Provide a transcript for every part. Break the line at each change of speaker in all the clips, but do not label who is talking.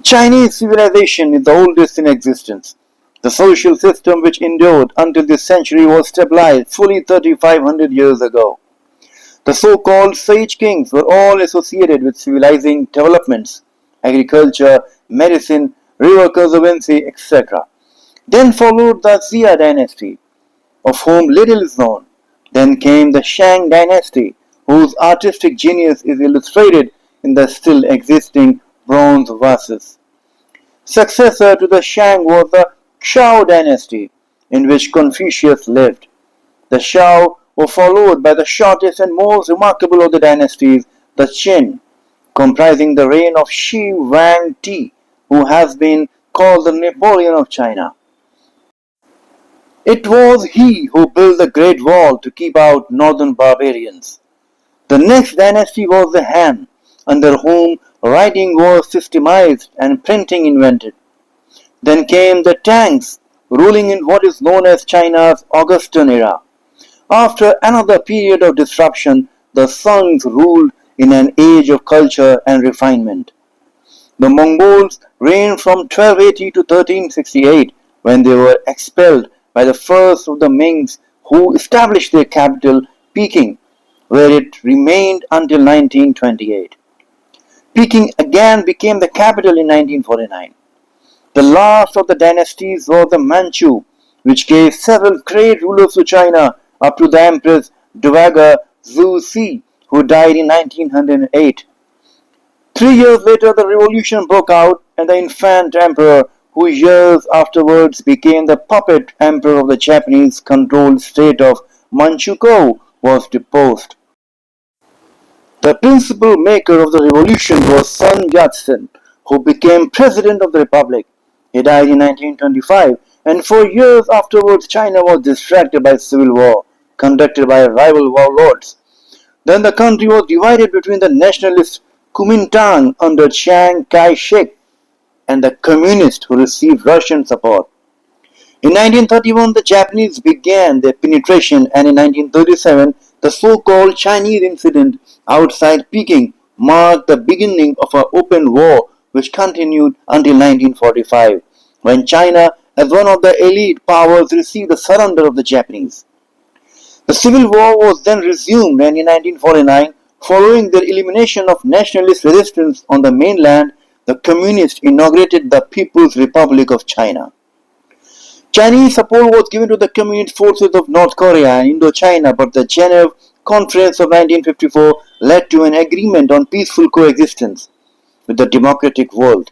Chinese civilization is the oldest in existence. The social system which endured until this century was stabilized fully 3500 years ago. The so-called sage kings were all associated with civilizing developments, agriculture, medicine, river conservancy, etc. Then followed the Xia dynasty, of whom little is known. Then came the Shang dynasty, whose artistic genius is illustrated in the still existing bronze vases. Successor to the Shang was the Shao dynasty, in which Confucius lived. The Shao were followed by the shortest and most remarkable of the dynasties, the Qin, comprising the reign of Shi Huang Ti, who has been called the Napoleon of China. It was he who built the Great Wall to keep out northern barbarians. The next dynasty was the Han, under whom writing was systematized and printing invented. Then came the Tangs, ruling in what is known as China's Augustan era. After another period of disruption, the Songs ruled in an age of culture and refinement. The Mongols reigned from 1280 to 1368, when they were expelled by the first of the Mings, who established their capital, Peking, where it remained until 1928. Peking again became the capital in 1949. The last of the dynasties was the Manchu, which gave several great rulers to China, up to the Empress Dowager Zhu who died in 1908. 3 years later, the revolution broke out, and the infant emperor, who years afterwards became the puppet emperor of the Japanese-controlled state of Manchukuo, was deposed. The principal maker of the revolution was Sun Yat-sen, who became president of the republic. He died in 1925, and for years afterwards China was distracted by civil war, conducted by rival warlords. Then the country was divided between the nationalist Kuomintang under Chiang Kai-shek and the communists who received Russian support. In 1931, the Japanese began their penetration, and in 1937, the so-called Chinese incident outside Peking marked the beginning of an open war which continued until 1945, when China, as one of the elite powers, received the surrender of the Japanese. The civil war was then resumed, and in 1949, following their elimination of nationalist resistance on the mainland, the communists inaugurated the People's Republic of China. Chinese support was given to the communist forces of North Korea and Indochina, but the Geneva Conference of 1954 led to an agreement on peaceful coexistence with the democratic world.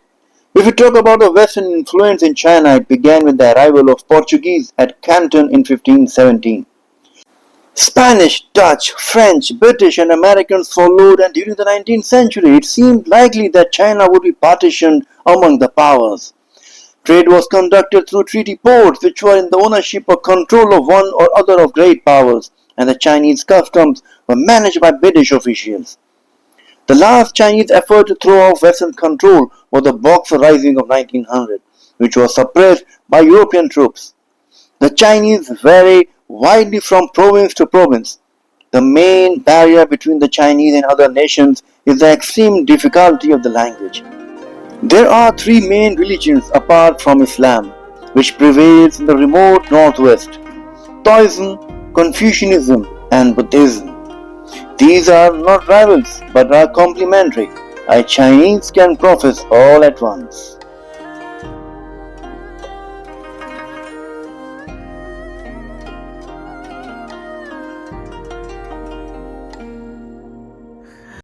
If we talk about the Western influence in China, it began with the arrival of Portuguese at Canton in 1517. Spanish, Dutch, French, British and Americans followed, and during the 19th century it seemed likely that China would be partitioned among the powers. Trade was conducted through treaty ports which were in the ownership or control of one or other of great powers, and the Chinese customs were managed by British officials. The last Chinese effort to throw off Western control was the Boxer Rising of 1900, which was suppressed by European troops. The Chinese vary widely from province to province. The main barrier between the Chinese and other nations is the extreme difficulty of the language. There are three main religions apart from Islam, which prevails in the remote northwest: Taoism, Confucianism, and Buddhism. These are not rivals, but are complementary. A Chinese can profess all at once.